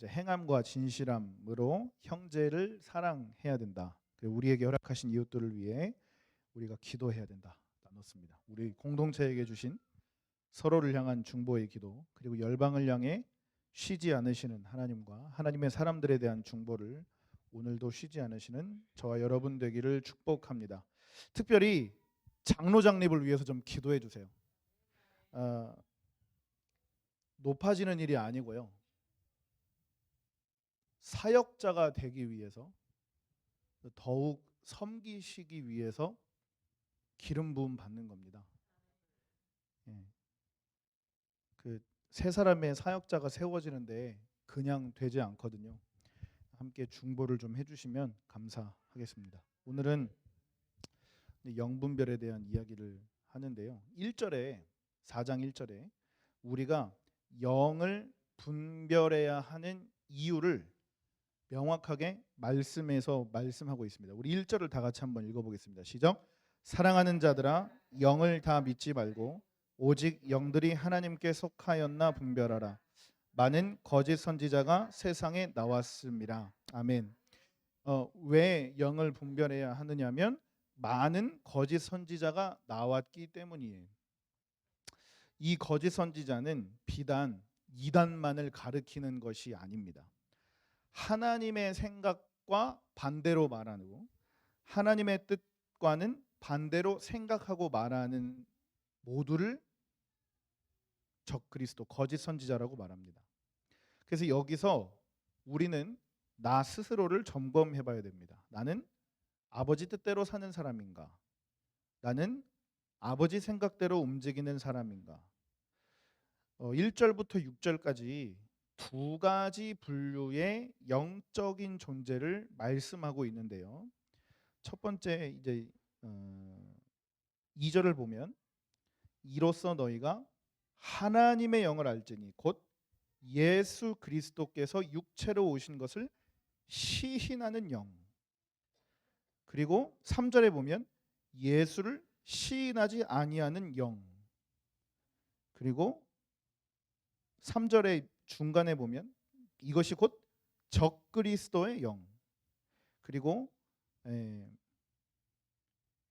이제 행함과 진실함으로 형제를 사랑해야 된다. 그리고 우리에게 허락하신 이웃들을 위해 우리가 기도해야 된다. 나눴습니다. 우리 공동체에게 주신 서로를 향한 중보의 기도, 그리고 열방을 향해 쉬지 않으시는 하나님과 하나님의 사람들에 대한 중보를 오늘도 쉬지 않으시는 저와 여러분 되기를 축복합니다. 특별히 장로장립을 위해서 좀 기도해 주세요. 높아지는 일이 아니고요, 사역자가 되기 위해서, 더욱 섬기시기 위해서 기름 부음 받는 겁니다. 예. 세 사람의 사역자가 세워지는데 그냥 되지 않거든요. 함께 중보를 좀 해주시면 감사하겠습니다. 오늘은 영분별에 대한 이야기를 하는데요. 1절에 4장 1절에 우리가 영을 분별해야 하는 이유를 명확하게 말씀에서 말씀하고 있습니다. 우리 1절을 다 같이 한번 읽어보겠습니다. 시작. 사랑하는 자들아, 영을 다 믿지 말고 오직 영들이 하나님께 속하였나 분별하라. 많은 거짓 선지자가 세상에 나왔습니다. 아멘. 왜 영을 분별해야 하느냐면 많은 거짓 선지자가 나왔기 때문이에요. 이 거짓 선지자는 비단 이단만을 가리키는 것이 아닙니다. 하나님의 생각과 반대로 말하고 하나님의 뜻과는 반대로 생각하고 말하는 모두를 적그리스도, 거짓 선지자라고 말합니다. 그래서 여기서 우리는 나 스스로를 점검해 봐야 됩니다. 나는 아버지 뜻대로 사는 사람인가? 나는 아버지 생각대로 움직이는 사람인가? 1절부터 6절까지 두 가지 분류의 영적인 존재를 말씀하고 있는데요. 첫 번째 이제 2절을 보면 이로써 너희가 하나님의 영을 알지니 곧 예수 그리스도께서 육체로 오신 것을 시인하는 영. 그리고 3절에 보면 예수를 시인하지 아니하는 영. 그리고 3절의 중간에 보면 이것이 곧 적그리스도의 영. 그리고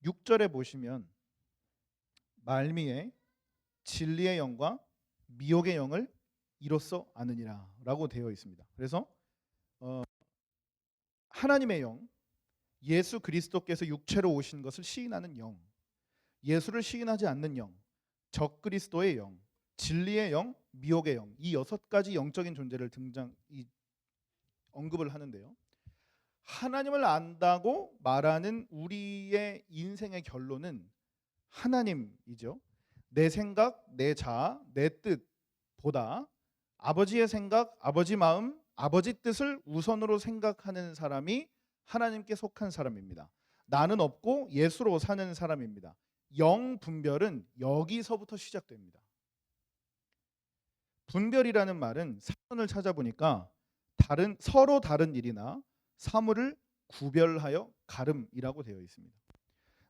6절에 보시면 말미에 진리의 영과 미혹의 영을 이로써 아느니라 라고 되어 있습니다. 그래서 하나님의 영, 예수 그리스도께서 육체로 오신 것을 시인하는 영, 예수를 시인하지 않는 영, 적그리스도의 영, 진리의 영, 미혹의 영, 이 6가지 영적인 존재를 언급을 하는데요. 하나님을 안다고 말하는 우리의 인생의 결론은 하나님이죠. 내 생각, 내 자아, 내 뜻보다 아버지의 생각, 아버지 마음, 아버지 뜻을 우선으로 생각하는 사람이 하나님께 속한 사람입니다. 나는 없고 예수로 사는 사람입니다. 영 분별은 여기서부터 시작됩니다. 분별이라는 말은 사전을 찾아보니까 서로 다른 일이나 사물을 구별하여 가름이라고 되어 있습니다.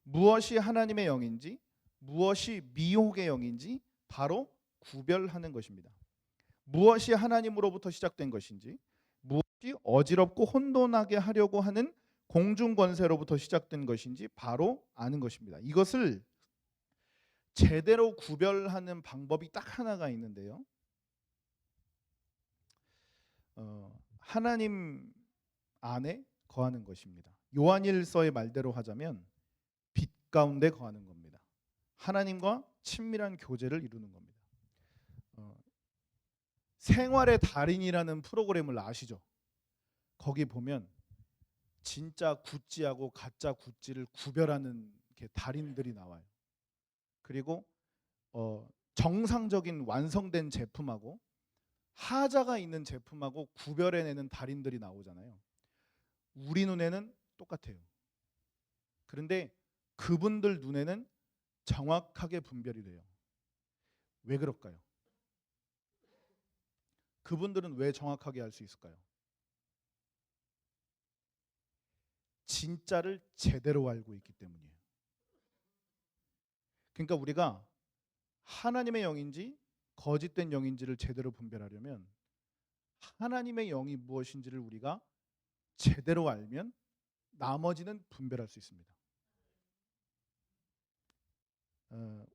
무엇이 하나님의 영인지 무엇이 미혹의 영인지 바로 구별하는 것입니다. 무엇이 하나님으로부터 시작된 것인지 무엇이 어지럽고 혼돈하게 하려고 하는 공중권세로부터 시작된 것인지 바로 아는 것입니다. 이것을 제대로 구별하는 방법이 딱 하나가 있는데요. 하나님 안에 거하는 것입니다. 요한일서의 말대로 하자면 빛 가운데 거하는 겁니다. 하나님과 친밀한 교제를 이루는 겁니다. 생활의 달인이라는 프로그램을 아시죠? 거기 보면 진짜 구찌하고 가짜 구찌를 구별하는 달인들이 나와요. 그리고 정상적인 완성된 제품하고 하자가 있는 제품하고 구별해내는 달인들이 나오잖아요. 우리 눈에는 똑같아요. 그런데 그분들 눈에는 정확하게 분별이 돼요. 왜 그럴까요? 그분들은 왜 정확하게 알 수 있을까요? 진짜를 제대로 알고 있기 때문이에요. 그러니까 우리가 하나님의 영인지 거짓된 영인지를 제대로 분별하려면 하나님의 영이 무엇인지를 우리가 제대로 알면 나머지는 분별할 수 있습니다.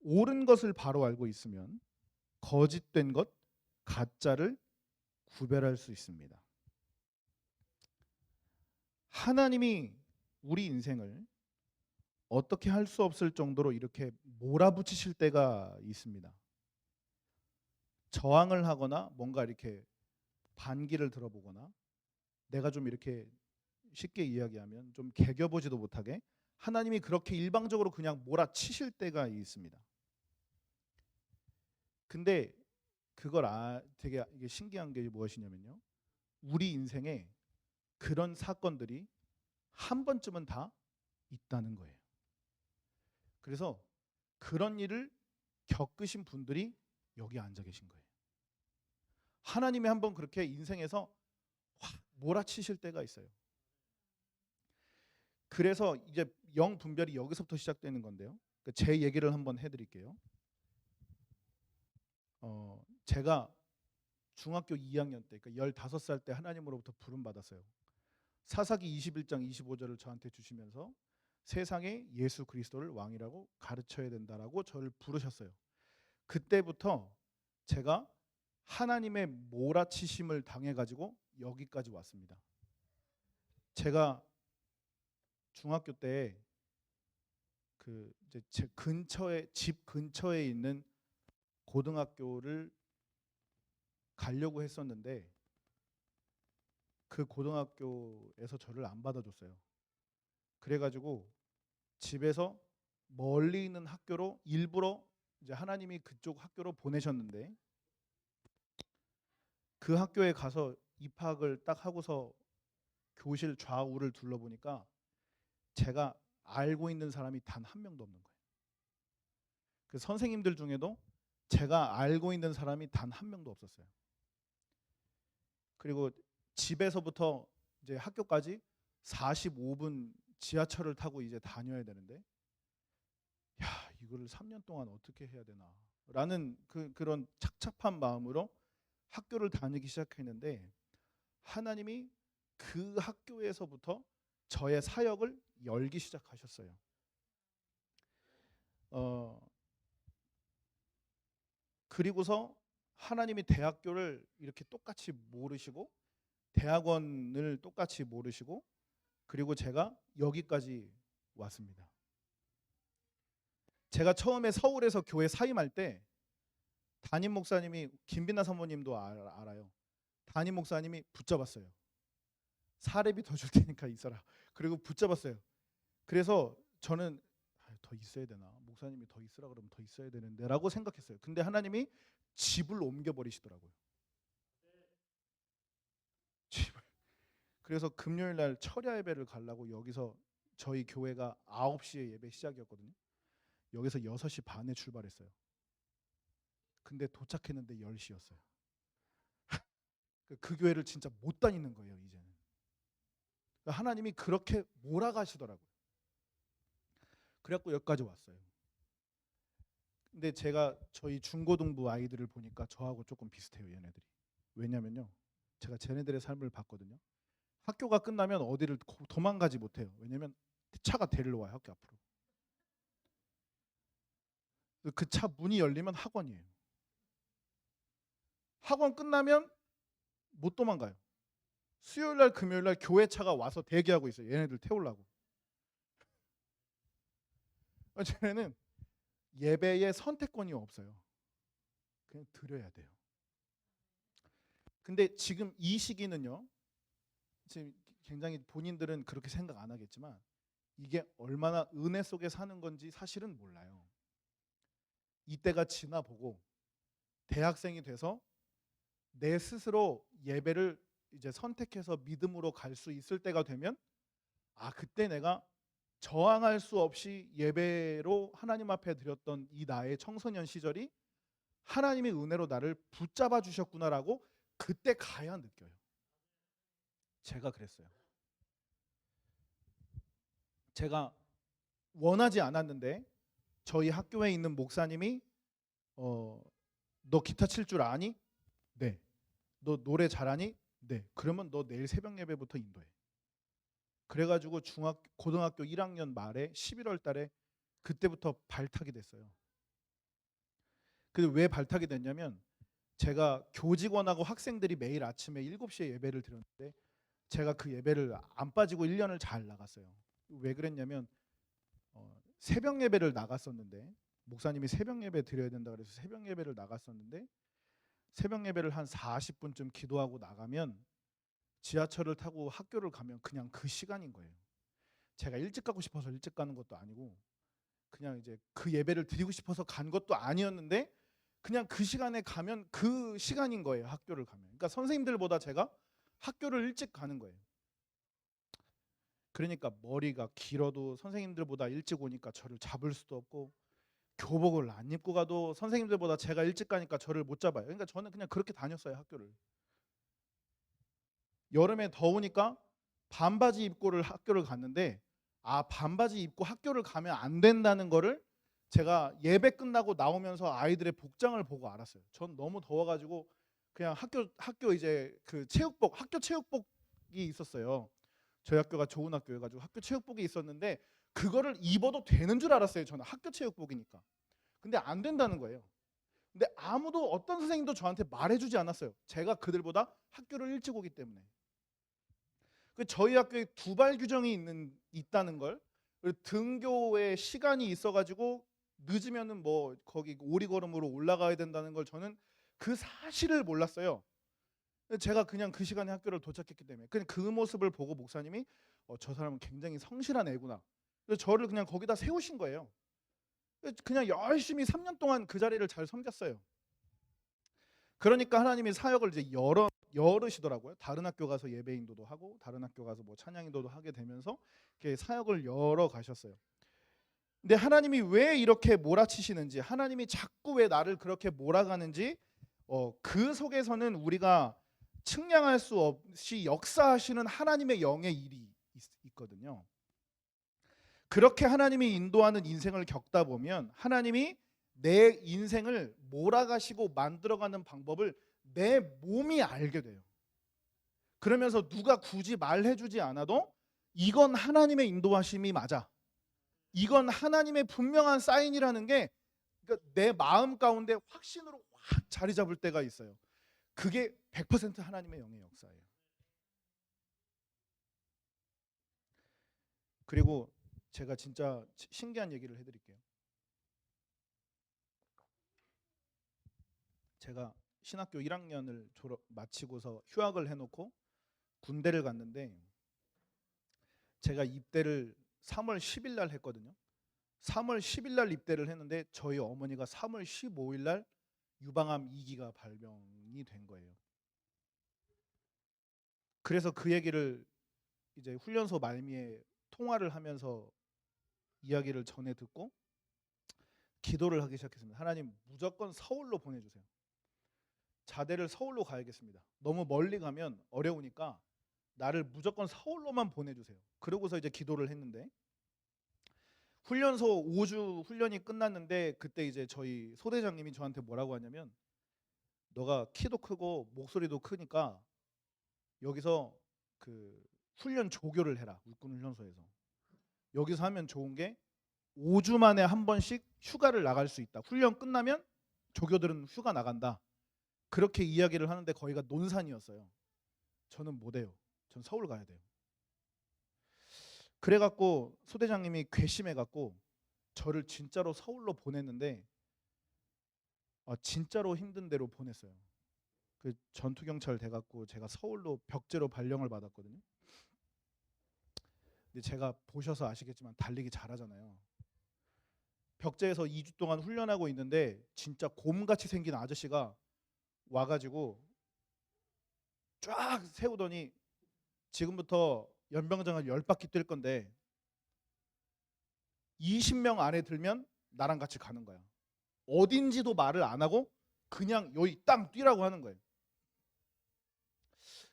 옳은 것을 바로 알고 있으면 거짓된 것, 가짜를 구별할 수 있습니다. 하나님이 우리 인생을 어떻게 할 수 없을 정도로 이렇게 몰아붙이실 때가 있습니다. 저항을 하거나 뭔가 이렇게 반기를 들어보거나, 내가 좀 이렇게 쉽게 이야기하면 좀 개겨보지도 못하게 하나님이 그렇게 일방적으로 그냥 몰아치실 때가 있습니다. 근데 그걸 되게 이게 신기한 게 무엇이냐면요, 우리 인생에 그런 사건들이 한 번쯤은 다 있다는 거예요. 그래서 그런 일을 겪으신 분들이 여기 앉아 계신 거예요. 하나님이 한번 그렇게 인생에서 확 몰아치실 때가 있어요. 그래서 이제 영 분별이 여기서부터 시작되는 건데요. 제 얘기를 한번 해드릴게요. 제가 중학교 2학년 때, 그러니까 15살 때 하나님으로부터 부름 받았어요. 사사기 21장 25절을 저한테 주시면서 세상에 예수 그리스도를 왕이라고 가르쳐야 된다라고 저를 부르셨어요. 그때부터 제가 하나님의 몰아치심을 당해가지고 여기까지 왔습니다. 제가 중학교 때 그 이제 제 근처에, 집 근처에 있는 고등학교를 가려고 했었는데 그 고등학교에서 저를 안 받아줬어요. 그래가지고 집에서 멀리 있는 학교로 일부러, 이제 하나님이 그쪽 학교로 보내셨는데, 그 학교에 가서 입학을 딱 하고서 교실 좌우를 둘러보니까 제가 알고 있는 사람이 단 한 명도 없는 거예요. 그 선생님들 중에도 제가 알고 있는 사람이 단 한 명도 없었어요. 그리고 집에서부터 이제 학교까지 45분 지하철을 타고 이제 다녀야 되는데, 야, 이거를 3년 동안 어떻게 해야 되나 라는 그런 착잡한 마음으로 학교를 다니기 시작했는데, 하나님이 그 학교에서부터 저의 사역을 열기 시작하셨어요. 그리고서 하나님이 대학교를 이렇게 똑같이 모르시고, 대학원을 똑같이 모르시고, 그리고 제가 여기까지 왔습니다. 제가 처음에 서울에서 교회 사임할 때 담임 목사님이, 김빈나 사모님도 알아요. 담임 목사님이 붙잡았어요. 사례비 더 줄 테니까 있어라. 그리고 붙잡았어요. 그래서 저는 더 있어야 되나? 목사님이 더 있으라 그러면 더 있어야 되는데 라고 생각했어요. 근데 하나님이 집을 옮겨버리시더라고요. 집을. 그래서 금요일 날 철야 예배를 가려고, 여기서 저희 교회가 9시에 예배 시작이었거든요. 여기서 6시 반에 출발했어요. 근데 도착했는데 10시였어요. 그 교회를 진짜 못 다니는 거예요, 이제는. 하나님이 그렇게 몰아가시더라고요. 그래갖고 여기까지 왔어요. 근데 제가 저희 중고등부 아이들을 보니까 저하고 조금 비슷해요, 얘네들이. 왜냐면요, 제가 쟤네들의 삶을 봤거든요. 학교가 끝나면 어디를 도망가지 못해요. 왜냐면 차가 데리러 와요, 학교 앞으로. 그 차 문이 열리면 학원이에요. 학원 끝나면 못 도망가요. 수요일 날, 금요일 날 교회 차가 와서 대기하고 있어요, 얘네들 태우려고. 쟤네는 예배의 선택권이 없어요. 그냥 드려야 돼요. 근데 지금 이 시기는요, 지금 굉장히 본인들은 그렇게 생각 안 하겠지만 이게 얼마나 은혜 속에 사는 건지 사실은 몰라요. 이때가 지나보고 대학생이 돼서 내 스스로 예배를 이제 선택해서 믿음으로 갈 수 있을 때가 되면, 아, 그때 내가 저항할 수 없이 예배로 하나님 앞에 드렸던 이 나의 청소년 시절이 하나님의 은혜로 나를 붙잡아 주셨구나라고 그때 가야 느껴요. 제가 그랬어요. 제가 원하지 않았는데 저희 학교에 있는 목사님이 너 기타 칠 줄 아니? 네. 너 노래 잘하니? 네. 그러면 너 내일 새벽 예배부터 인도해. 그래가지고 고등학교 1학년 말에 11월 달에 그때부터 발탁이 됐어요. 근데 왜 발탁이 됐냐면 제가 교직원하고 학생들이 매일 아침에 7시에 예배를 드렸는데 제가 그 예배를 안 빠지고 1년을 잘 나갔어요. 왜 그랬냐면 새벽 예배를 나갔었는데 목사님이 새벽 예배 드려야 된다 그래서 새벽 예배를 나갔었는데 새벽 예배를 한 40분쯤 기도하고 나가면 지하철을 타고 학교를 가면 그냥 그 시간인 거예요. 제가 일찍 가고 싶어서 일찍 가는 것도 아니고 그냥 이제 그 예배를 드리고 싶어서 간 것도 아니었는데 그냥 그 시간에 가면 그 시간인 거예요. 학교를 가면. 그러니까 선생님들보다 제가 학교를 일찍 가는 거예요. 그러니까 머리가 길어도 선생님들보다 일찍 오니까 저를 잡을 수도 없고 교복을 안 입고 가도 선생님들보다 제가 일찍 가니까 저를 못 잡아요. 그러니까 저는 그냥 그렇게 다녔어요, 학교를. 여름에 더우니까 반바지 입고를 학교를 갔는데 반바지 입고 학교를 가면 안 된다는 거를 제가 예배 끝나고 나오면서 아이들의 복장을 보고 알았어요. 전 너무 더워가지고 그냥 학교 이제 그 학교 체육복이 있었어요. 저희 학교가 좋은 학교여가지고 학교 체육복이 있었는데 그거를 입어도 되는 줄 알았어요. 저는 학교 체육복이니까. 근데 안 된다는 거예요. 근데 아무도 어떤 선생님도 저한테 말해주지 않았어요. 제가 그들보다 학교를 일찍 오기 때문에. 저희 학교에 두발 규정이 있다는 걸, 그리고 등교에 시간이 있어가지고 늦으면은 뭐 거기 오리걸음으로 올라가야 된다는 걸 저는 그 사실을 몰랐어요. 제가 그냥 그 시간에 학교를 도착했기 때문에 그냥 그 모습을 보고 목사님이 저 사람은 굉장히 성실한 애구나. 그래서 저를 그냥 거기다 세우신 거예요. 그냥 열심히 3년 동안 그 자리를 잘 섬겼어요. 그러니까 하나님이 사역을 이제 열으시더라고요. 다른 학교 가서 예배 인도도 하고 다른 학교 가서 뭐 찬양 인도도 하게 되면서 이렇게 사역을 열어 가셨어요. 근데 하나님이 왜 이렇게 몰아치시는지, 하나님이 자꾸 왜 나를 그렇게 몰아가는지 그 속에서는 우리가 측량할 수 없이 역사하시는 하나님의 영의 일이 있거든요. 그렇게 하나님이 인도하는 인생을 겪다 보면 하나님이 내 인생을 몰아가시고 만들어가는 방법을 내 몸이 알게 돼요. 그러면서 누가 굳이 말해주지 않아도 이건 하나님의 인도하심이 맞아. 이건 하나님의 분명한 사인이라는 게 그러니까 내 마음 가운데 확신으로 확 자리 잡을 때가 있어요. 그게 100% 하나님의 영의 역사예요. 그리고 제가 진짜 신기한 얘기를 해드릴게요. 제가 신학교 1학년을 마치고서 휴학을 해놓고 군대를 갔는데 제가 입대를 3월 10일 날 했거든요. 3월 10일 날 입대를 했는데 저희 어머니가 3월 15일 날 유방암 2기가 발병이 된 거예요. 그래서 그 얘기를 이제 훈련소 말미에 통화를 하면서 이야기를 전해 듣고 기도를 하기 시작했습니다. 하나님 무조건 서울로 보내주세요. 자대를 서울로 가야겠습니다. 너무 멀리 가면 어려우니까 나를 무조건 서울로만 보내주세요. 그러고서 이제 기도를 했는데 훈련소 5주 훈련이 끝났는데 그때 이제 저희 소대장님이 저한테 뭐라고 하냐면 너가 키도 크고 목소리도 크니까 여기서 그 훈련 조교를 해라. 육군 훈련소에서. 여기서 하면 좋은 게 5주 만에 한 번씩 휴가를 나갈 수 있다. 훈련 끝나면 조교들은 휴가 나간다. 그렇게 이야기를 하는데 거기가 논산이었어요. 저는 못 해요. 전 서울 가야 돼요. 그래갖고 소대장님이 괘씸해갖고 저를 진짜로 서울로 보냈는데 진짜로 힘든 대로 보냈어요. 그 전투경찰 돼갖고 제가 서울로 벽제로 발령을 받았거든요. 근데 제가 보셔서 아시겠지만 달리기 잘하잖아요. 벽제에서 2주 동안 훈련하고 있는데 진짜 곰같이 생긴 아저씨가 와가지고 쫙 세우더니 지금부터 연병장을 10바퀴 뛸 건데 20명 안에 들면 나랑 같이 가는 거야. 어딘지도 말을 안 하고 그냥 여기 땅 뛰라고 하는 거예요.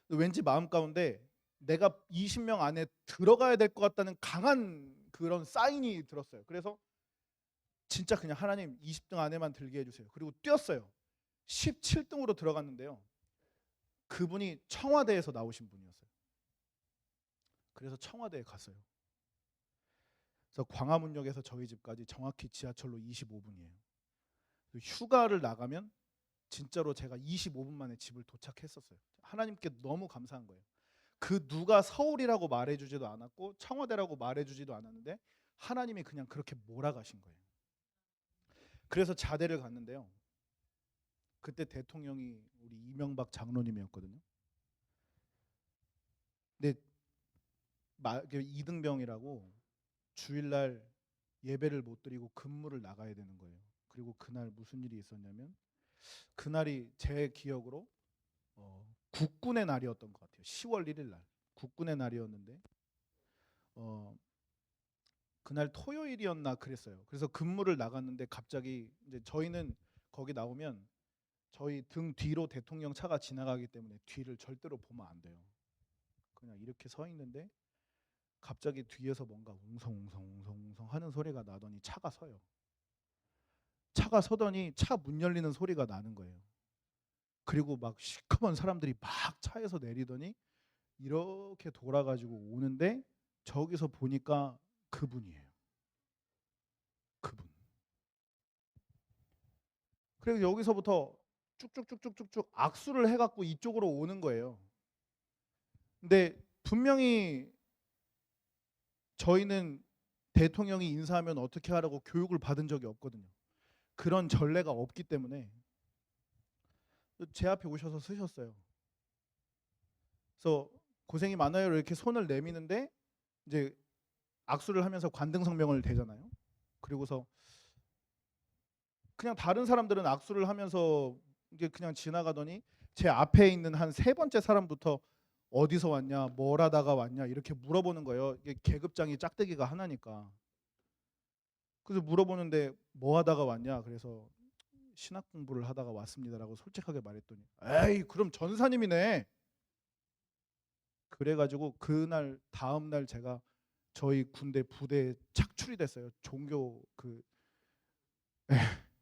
왠지 마음 가운데 내가 20명 안에 들어가야 될 것 같다는 강한 그런 사인이 들었어요. 그래서 진짜 그냥 하나님 20등 안에만 들게 해주세요. 그리고 뛰었어요. 17등으로 들어갔는데요. 그분이 청와대에서 나오신 분이었어요. 그래서 청와대에 갔어요. 그래서 광화문역에서 저희 집까지 정확히 지하철로 25분이에요. 휴가를 나가면 진짜로 제가 25분 만에 집을 도착했었어요. 하나님께 너무 감사한 거예요. 그 누가 서울이라고 말해주지도 않았고 청와대라고 말해주지도 않았는데 하나님이 그냥 그렇게 몰아가신 거예요. 그래서 자대를 갔는데요. 그때 대통령이 우리 이명박 장로님이었거든요. 근데 이등병이라고 주일날 예배를 못 드리고 근무를 나가야 되는 거예요. 그리고 그날 무슨 일이 있었냐면 그날이 제 기억으로 국군의 날이었던 것 같아요. 10월 1일 날 국군의 날이었는데 그날 토요일이었나 그랬어요. 그래서 근무를 나갔는데 갑자기 이제 저희는 거기 나오면 저희 등 뒤로 대통령 차가 지나가기 때문에 뒤를 절대로 보면 안 돼요. 그냥 이렇게 서 있는데 갑자기 뒤에서 뭔가 웅성웅성 하는 소리가 나더니 차가 서요. 차가 서더니 차 문 열리는 소리가 나는 거예요. 그리고 막 시커먼 사람들이 막 차에서 내리더니 이렇게 돌아가지고 오는데 저기서 보니까 그분이에요. 그분. 그래서 여기서부터 쭉쭉쭉쭉쭉쭉 악수를 해갖고 이쪽으로 오는 거예요. 근데 분명히 저희는 대통령이 인사하면 어떻게 하라고 교육을 받은 적이 없거든요. 그런 전례가 없기 때문에 제 앞에 오셔서 쓰셨어요. 그래서 고생이 많아요 이렇게 손을 내미는데 이제 악수를 하면서 관등성명을 대잖아요. 그리고서 그냥 다른 사람들은 악수를 하면서 이게 그냥 지나가더니 제 앞에 있는 한 세 번째 사람부터 어디서 왔냐, 뭘 하다가 왔냐 이렇게 물어보는 거예요. 이게 계급장이 짝대기가 하나니까. 그래서 물어보는데 뭐 하다가 왔냐? 그래서 신학 공부를 하다가 왔습니다라고 솔직하게 말했더니 에이 그럼 전사님이네. 그래가지고 그날 다음 날 제가 저희 군대 부대에 착출이 됐어요. 종교 그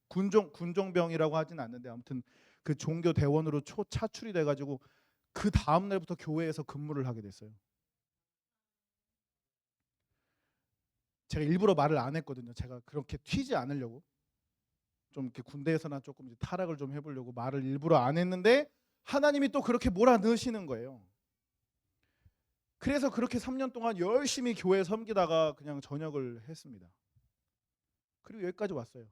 군종병이라고 하진 않는데 아무튼 그 종교 대원으로 차출이 돼가지고 그 다음 날부터 교회에서 근무를 하게 됐어요. 제가 일부러 말을 안 했거든요. 제가 그렇게 튀지 않으려고 좀 이렇게 군대에서나 조금 이제 타락을 좀 해보려고 말을 일부러 안 했는데 하나님이 또 그렇게 몰아넣으시는 거예요. 그래서 그렇게 3년 동안 열심히 교회 섬기다가 그냥 전역을 했습니다. 그리고 여기까지 왔어요.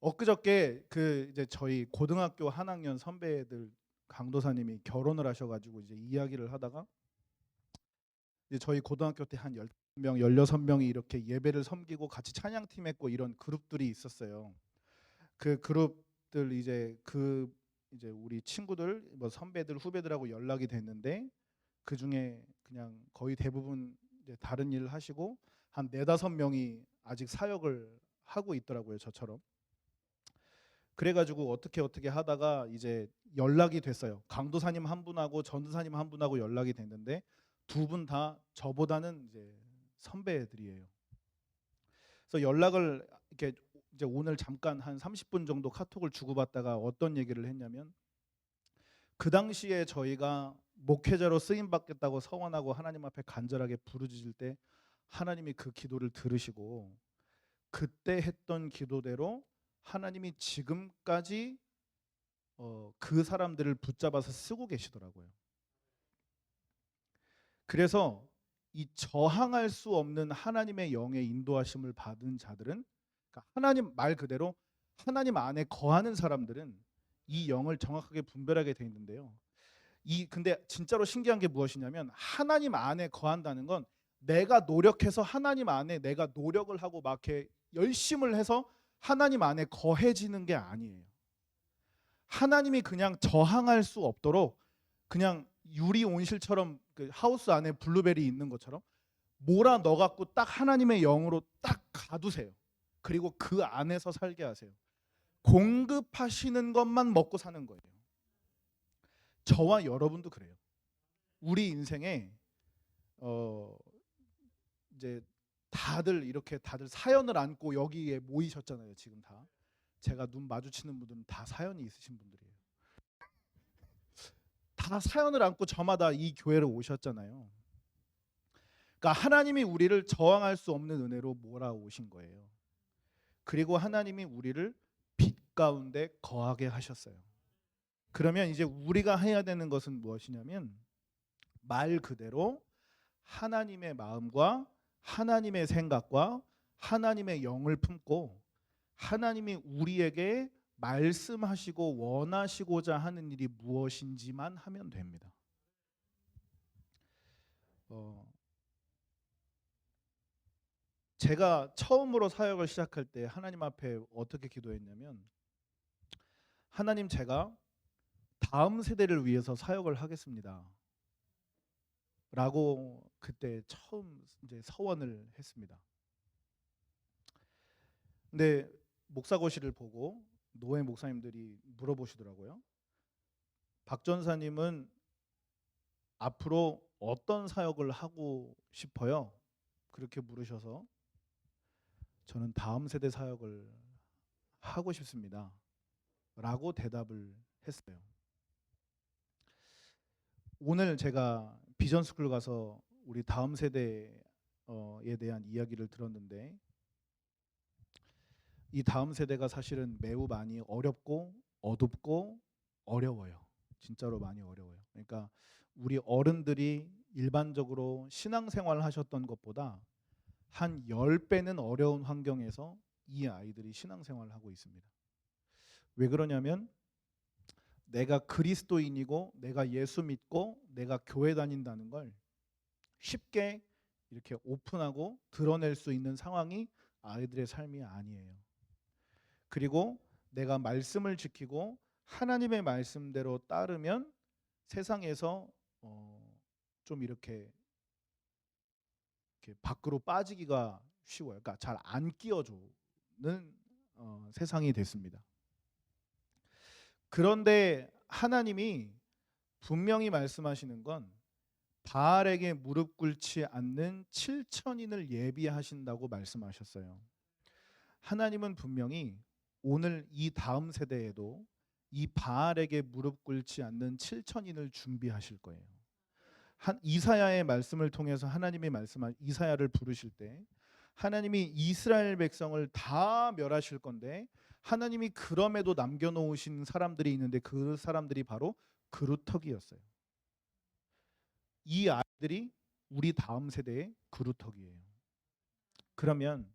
엊그저께 그 이제 저희 고등학교 한 학년 선배들 강도사님이 결혼을 하셔가지고 이제 이야기를 하다가 이제 저희 고등학교 때 한 10명, 16명이 이렇게 예배를 섬기고 같이 찬양팀 했고 이런 그룹들이 있었어요. 그 그룹들 이제 우리 친구들 뭐 선배들 후배들하고 연락이 됐는데 그 중에 그냥 거의 대부분 이제 다른 일 하시고 한 4-5명이 아직 사역을 하고 있더라고요. 저처럼. 그래가지고 어떻게 하다가 이제 연락이 됐어요. 강도사님 한 분하고 전도사님 한 분하고 연락이 됐는데 두 분 다 저보다는 이제 선배들이에요. 그래서 연락을 이렇게 이제 오늘 잠깐 한 30분 정도 카톡을 주고받다가 어떤 얘기를 했냐면 그 당시에 저희가 목회자로 쓰임 받겠다고 서원하고 하나님 앞에 간절하게 부르짖을 때 하나님이 그 기도를 들으시고 그때 했던 기도대로 하나님이 지금까지 그 사람들을 붙잡아서 쓰고 계시더라고요. 그래서 이 저항할 수 없는 하나님의 영의 인도하심을 받은 자들은 그러니까 하나님 말 그대로 하나님 안에 거하는 사람들은 이 영을 정확하게 분별하게 돼 있는데요. 근데 진짜로 신기한 게 무엇이냐면 하나님 안에 거한다는 건 내가 노력해서 하나님 안에 내가 노력을 하고 막 이렇게 열심을 해서 하나님 안에 거해지는 게 아니에요. 하나님이 그냥 저항할 수 없도록 그냥 유리 온실처럼 그 하우스 안에 블루베리 있는 것처럼 몰아 넣어 갖고 딱 하나님의 영으로 딱 가두세요. 그리고 그 안에서 살게 하세요. 공급하시는 것만 먹고 사는 거예요. 저와 여러분도 그래요. 우리 인생에 이제 다들 사연을 안고 여기에 모이셨잖아요. 지금 다 제가 눈 마주치는 분들은 다 사연이 있으신 분들이에요. 다 사연을 안고 저마다 이 교회를 오셨잖아요. 그러니까 하나님이 우리를 저항할 수 없는 은혜로 몰아오신 거예요. 그리고 하나님이 우리를 빛 가운데 거하게 하셨어요. 그러면 이제 우리가 해야 되는 것은 무엇이냐면 말 그대로 하나님의 마음과 하나님의 생각과 하나님의 영을 품고 하나님이 우리에게 말씀하시고 원하시고자 하는 일이 무엇인지만 하면 됩니다. 제가 처음으로 사역을 시작할 때 하나님 앞에 어떻게 기도했냐면, 하나님, 제가 다음 세대를 위해서 사역을 하겠습니다 라고 그때 처음 이제 서원을 했습니다. 근데 목사고시를 보고 노회 목사님들이 물어보시더라고요. 박 전사님은 앞으로 어떤 사역을 하고 싶어요? 그렇게 물으셔서 저는 다음 세대 사역을 하고 싶습니다 라고 대답을 했어요. 오늘 제가 비전스쿨 가서 우리 다음 세대에 대한 이야기를 들었는데, 이 다음 세대가 사실은 매우 많이 어렵고 어둡고 어려워요. 진짜로 많이 어려워요. 그러니까 우리 어른들이 일반적으로 신앙생활을 하셨던 것보다 한 10배는 어려운 환경에서 이 아이들이 신앙생활을 하고 있습니다. 왜 그러냐면 내가 그리스도인이고 내가 예수 믿고 내가 교회 다닌다는 걸 쉽게 이렇게 오픈하고 드러낼 수 있는 상황이 아이들의 삶이 아니에요. 그리고 내가 말씀을 지키고 하나님의 말씀대로 따르면 세상에서 좀 이렇게 밖으로 빠지기가 쉬워요. 그러니까 잘 안 끼워주는 세상이 됐습니다. 그런데 하나님이 분명히 말씀하시는 건 바알에게 무릎 꿇지 않는 7천인을 예비하신다고 말씀하셨어요. 하나님은 분명히 오늘 이 다음 세대에도 이 바알에게 무릎 꿇지 않는 7천인을 준비하실 거예요. 이사야의 말씀을 통해서 하나님이 말씀한 이사야를 부르실 때 하나님이 이스라엘 백성을 다 멸하실 건데, 하나님이 그럼에도 남겨놓으신 사람들이 있는데 그 사람들이 바로 그루터기였어요. 이 아이들이 우리 다음 세대의 그루터기예요. 그러면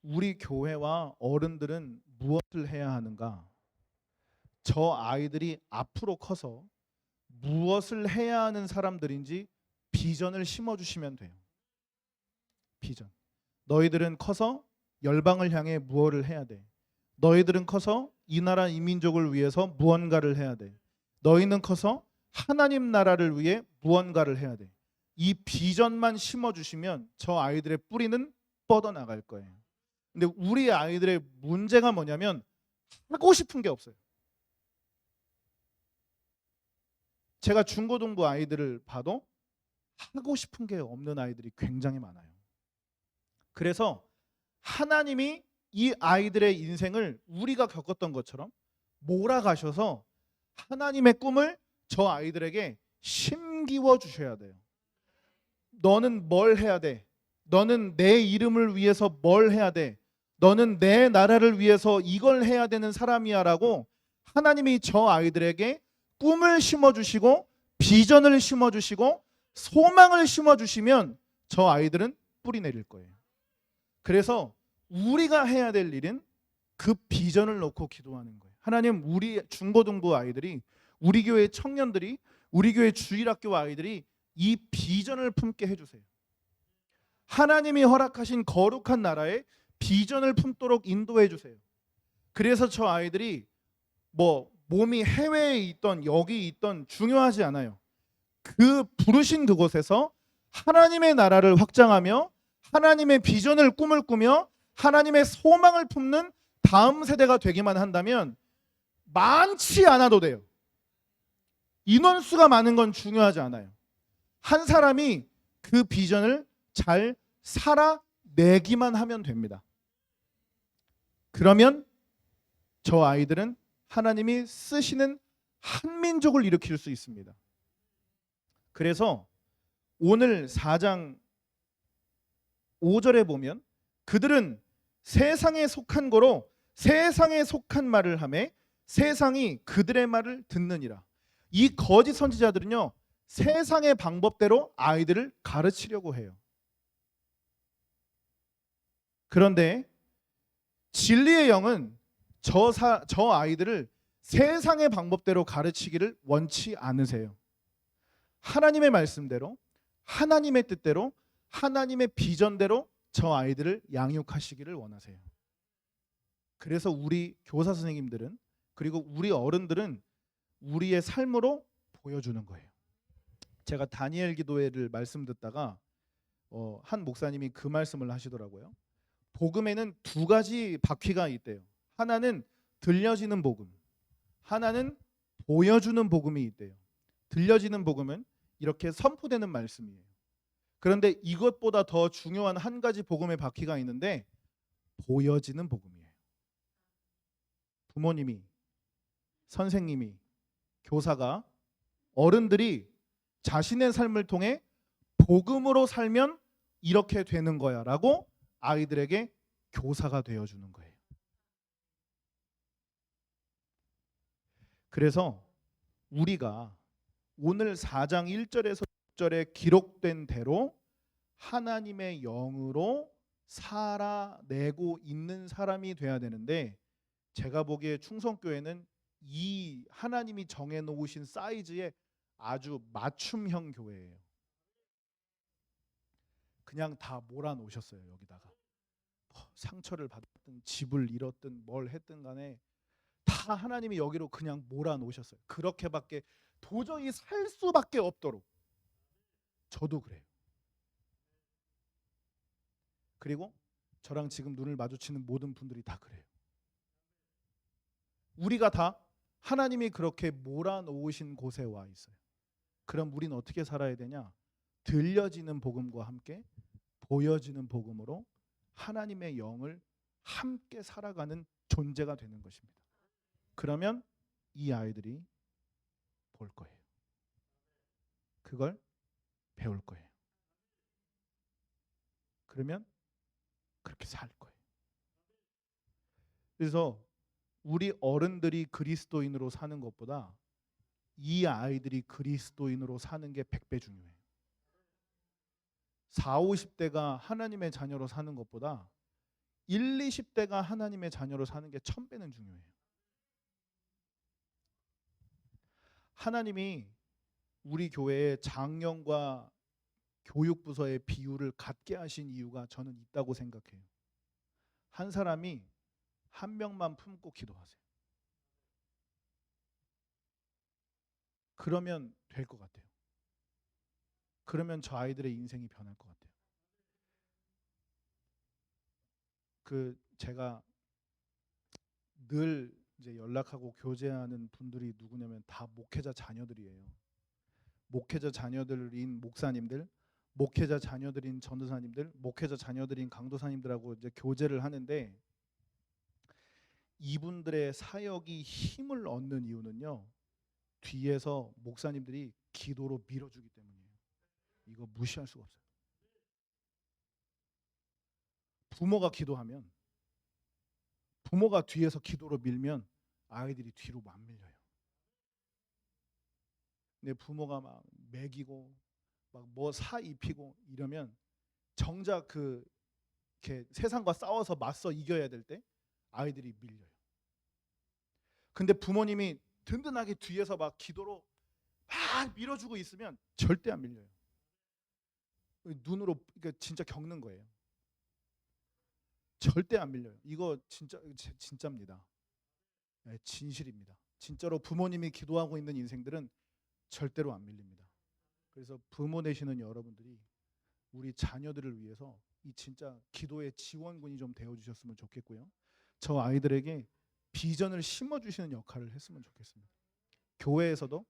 우리 교회와 어른들은 무엇을 해야 하는가? 저 아이들이 앞으로 커서 무엇을 해야 하는 사람들인지 비전을 심어주시면 돼요. 비전. 너희들은 커서 열방을 향해 무엇을 해야 돼? 너희들은 커서 이 나라 이 민족을 위해서 무언가를 해야 돼. 너희는 커서 하나님 나라를 위해 무언가를 해야 돼. 이 비전만 심어주시면 저 아이들의 뿌리는 뻗어나갈 거예요. 근데 우리 아이들의 문제가 뭐냐면 하고 싶은 게 없어요. 제가 중고등부 아이들을 봐도 하고 싶은 게 없는 아이들이 굉장히 많아요. 그래서 하나님이 이 아이들의 인생을 우리가 겪었던 것처럼 몰아가셔서 하나님의 꿈을 저 아이들에게 심기워 주셔야 돼요. 너는 뭘 해야 돼? 너는 내 이름을 위해서 뭘 해야 돼? 너는 내 나라를 위해서 이걸 해야 되는 사람이야 라고 하나님이 저 아이들에게 꿈을 심어주시고 비전을 심어주시고 소망을 심어주시면 저 아이들은 뿌리 내릴 거예요. 그래서 우리가 해야 될 일은 그 비전을 놓고 기도하는 거예요. 하나님, 우리 중고등부 아이들이, 우리 교회 청년들이, 우리 교회 주일학교 아이들이 이 비전을 품게 해주세요. 하나님이 허락하신 거룩한 나라에 비전을 품도록 인도해 주세요. 그래서 저 아이들이 몸이 해외에 있던 여기 있던 중요하지 않아요. 그 부르신 그곳에서 하나님의 나라를 확장하며 하나님의 비전을 꿈을 꾸며 하나님의 소망을 품는 다음 세대가 되기만 한다면 많지 않아도 돼요. 인원수가 많은 건 중요하지 않아요. 한 사람이 그 비전을 잘 살아내기만 하면 됩니다. 그러면 저 아이들은 하나님이 쓰시는 한 민족을 일으킬 수 있습니다. 그래서 오늘 4장 5절에 보면 그들은 세상에 속한 거로 세상에 속한 말을 하매 세상이 그들의 말을 듣느니라. 이 거짓 선지자들은요, 세상의 방법대로 아이들을 가르치려고 해요. 그런데 진리의 영은 저 아이들을 세상의 방법대로 가르치기를 원치 않으세요. 하나님의 말씀대로, 하나님의 뜻대로, 하나님의 비전대로 저 아이들을 양육하시기를 원하세요. 그래서 우리 교사 선생님들은, 그리고 우리 어른들은 우리의 삶으로 보여주는 거예요. 제가 다니엘 기도회를 말씀 듣다가 한 목사님이 그 말씀을 하시더라고요. 복음에는 두 가지 바퀴가 있대요. 하나는 들려지는 복음, 하나는 보여주는 복음이 있대요. 들려지는 복음은 이렇게 선포되는 말씀이에요. 그런데 이것보다 더 중요한 한 가지 복음의 바퀴가 있는데 보여지는 복음이에요. 부모님이, 선생님이, 교사가, 어른들이 자신의 삶을 통해 복음으로 살면 이렇게 되는 거야 라고 아이들에게 교사가 되어주는 거예요. 그래서 우리가 오늘 4장 1절에서 6절에 기록된 대로 하나님의 영으로 살아내고 있는 사람이 돼야 되는데, 제가 보기에 충성교회는 이 하나님이 정해놓으신 사이즈에 아주 맞춤형 교회예요. 그냥 다 몰아놓으셨어요. 여기다가 상처를 받았든 집을 잃었든 뭘 했든 간에 다 하나님이 여기로 그냥 몰아놓으셨어요. 그렇게밖에 도저히 살 수밖에 없도록. 저도 그래요. 그리고 저랑 지금 눈을 마주치는 모든 분들이 다 그래요. 우리가 다 하나님이 그렇게 몰아놓으신 곳에 와 있어요. 그럼 우리는 어떻게 살아야 되냐? 들려지는 복음과 함께 보여지는 복음으로 하나님의 영을 함께 살아가는 존재가 되는 것입니다. 그러면 이 아이들이 볼 거예요. 그걸 배울 거예요. 그러면 그렇게 살 거예요. 그래서 우리 어른들이 그리스도인으로 사는 것보다 이 아이들이 그리스도인으로 사는 게 100배 중요해요. 40, 50대가 하나님의 자녀로 사는 것보다 1, 20대가 하나님의 자녀로 사는 게 1000배는 중요해요. 하나님이 우리 교회의 장년과 교육부서의 비율을 같게 하신 이유가 저는 있다고 생각해요. 한 사람이 한 명만 품고 기도하세요. 그러면 될 것 같아요. 그러면 저 아이들의 인생이 변할 것 같아요. 제가 늘 이제 연락하고 교제하는 분들이 누구냐면 다 목회자 자녀들이에요. 목회자 자녀들인 목사님들, 목회자 자녀들인 전도사님들, 목회자 자녀들인 강도사님들하고 이제 교제를 하는데, 이분들의 사역이 힘을 얻는 이유는요, 뒤에서 목사님들이 기도로 밀어주기 때문이에요. 이거 무시할 수가 없어요. 부모가 기도하면, 부모가 뒤에서 기도로 밀면 아이들이 뒤로 안 밀려요. 근데 부모가 막 먹이고 막 뭐 사 입히고 이러면 정작 이렇게 세상과 싸워서 맞서 이겨야 될 때 아이들이 밀려요. 근데 부모님이 든든하게 뒤에서 막 기도로 막 밀어주고 있으면 절대 안 밀려요. 눈으로 그러니까 진짜 겪는 거예요. 절대 안 밀려요. 이거 진짜입니다. 네, 진실입니다. 진짜로 부모님이 기도하고 있는 인생들은 절대로 안 밀립니다. 그래서 부모 되시는 여러분들이 우리 자녀들을 위해서 이 진짜 기도의 지원군이 좀 되어주셨으면 좋겠고요. 저 아이들에게 비전을 심어주시는 역할을 했으면 좋겠습니다. 교회에서도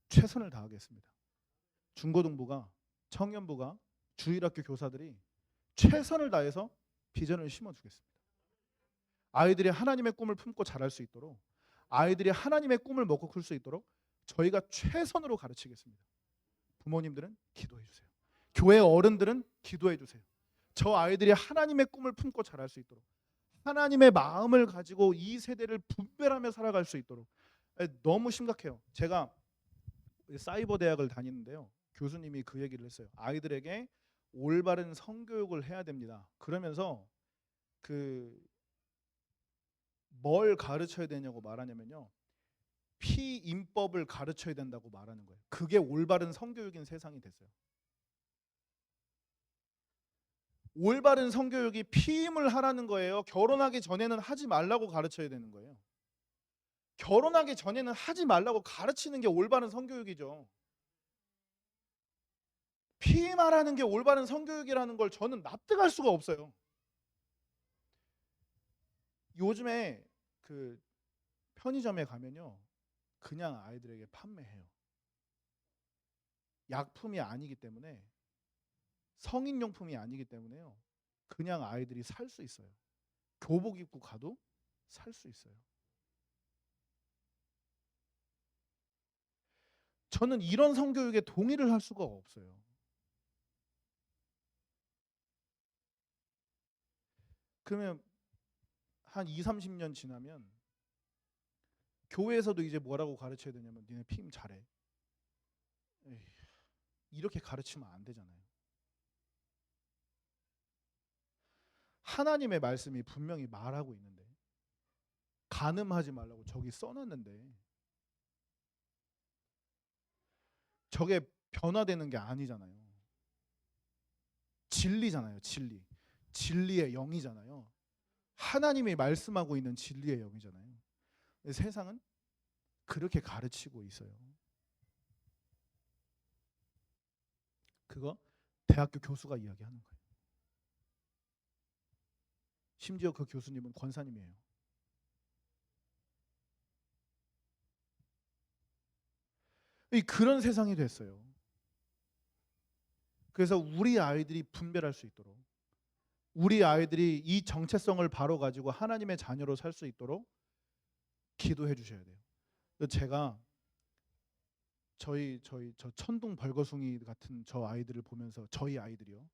최선을 다하겠습니다. 중고등부가, 청년부가, 주일학교 교사들이 최선을 다해서 비전을 심어주겠습니다. 아이들이 하나님의 꿈을 품고 자랄 수 있도록, 아이들이 하나님의 꿈을 먹고 클 수 있도록 저희가 최선으로 가르치겠습니다. 부모님들은 기도해 주세요. 교회 어른들은 기도해 주세요. 저 아이들이 하나님의 꿈을 품고 자랄 수 있도록, 하나님의 마음을 가지고 이 세대를 분별하며 살아갈 수 있도록. 너무 심각해요. 제가 사이버 대학을 다니는데요. 교수님이 그 얘기를 했어요. 아이들에게 올바른 성교육을 해야 됩니다. 그러면서 뭘 가르쳐야 되냐고 말하냐면요. 피임법을 가르쳐야 된다고 말하는 거예요. 그게 올바른 성교육인 세상이 됐어요. 올바른 성교육이 피임을 하라는 거예요. 결혼하기 전에는 하지 말라고 가르쳐야 되는 거예요. 결혼하기 전에는 하지 말라고 가르치는 게 올바른 성교육이죠. 피임하라는 게 올바른 성교육이라는 걸 저는 납득할 수가 없어요. 요즘에 편의점에 가면요, 그냥 아이들에게 판매해요. 약품이 아니기 때문에, 성인용품이 아니기 때문에요, 그냥 아이들이 살 수 있어요. 교복 입고 가도 살 수 있어요. 저는 이런 성교육에 동의를 할 수가 없어요. 그러면 한 2, 30년 지나면 교회에서도 이제 뭐라고 가르쳐야 되냐면, 니네 피임 잘해. 에이, 이렇게 가르치면 안 되잖아요. 하나님의 말씀이 분명히 말하고 있는데, 간음하지 말라고 저기 써놨는데 저게 변화되는 게 아니잖아요. 진리잖아요. 진리의 영이잖아요. 하나님이 말씀하고 있는 진리의 영이잖아요. 세상은 그렇게 가르치고 있어요. 그거 대학교 교수가 이야기하는 거예요. 심지어 그 교수님은 권사님이에요. 그런 세상이 됐어요. 그래서 우리 아이들이 분별할 수 있도록, 우리 아이들이 이 정체성을 바로 가지고 하나님의 자녀로 살 수 있도록 기도해 주셔야 돼요. 제가 저 천둥 벌거숭이 같은 저 아이들을 보면서, 저희 아이들이요,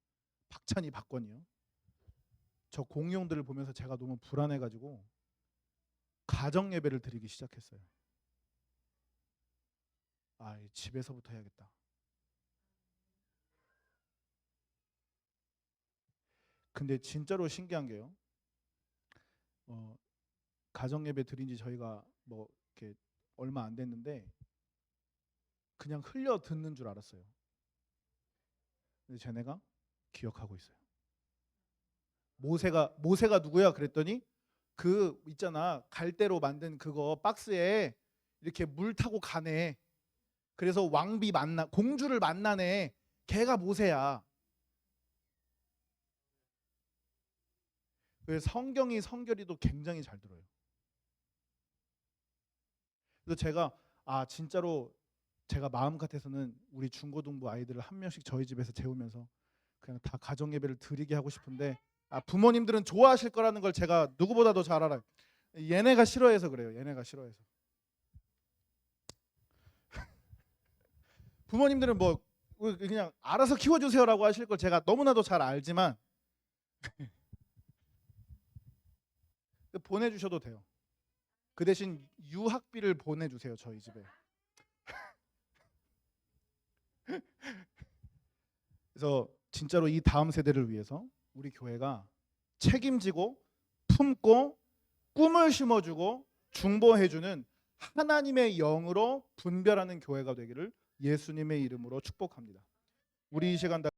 박찬희 박권이요, 저 공룡들을 보면서 제가 너무 불안해가지고 가정 예배를 드리기 시작했어요. 집에서부터 해야겠다. 근데 진짜로 신기한 게요, 가정 예배 드린 지 저희가 뭐 이렇게 얼마 안 됐는데 그냥 흘려 듣는 줄 알았어요. 근데 쟤네가 기억하고 있어요. 모세가 누구야 그랬더니, 그 있잖아, 갈대로 만든 그거 박스에 이렇게 물 타고 가네. 그래서 공주를 만나네. 걔가 모세야. 그래서 성결이도 굉장히 잘 들어요. 그래서 제가 진짜로 제가 마음 같아서는 우리 중고등부 아이들을 한 명씩 저희 집에서 재우면서 그냥 다 가정 예배를 드리게 하고 싶은데, 부모님들은 좋아하실 거라는 걸 제가 누구보다도 잘 알아요. 얘네가 싫어해서 그래요. 얘네가 싫어해서. 부모님들은 뭐 그냥 알아서 키워주세요라고 하실 걸 제가 너무나도 잘 알지만 보내주셔도 돼요. 그 대신 유학비를 보내주세요, 저희 집에. 그래서 진짜로 이 다음 세대를 위해서 우리 교회가 책임지고 품고 꿈을 심어주고 중보해주는 하나님의 영으로 분별하는 교회가 되기를 예수님의 이름으로 축복합니다. 우리 이 시간 다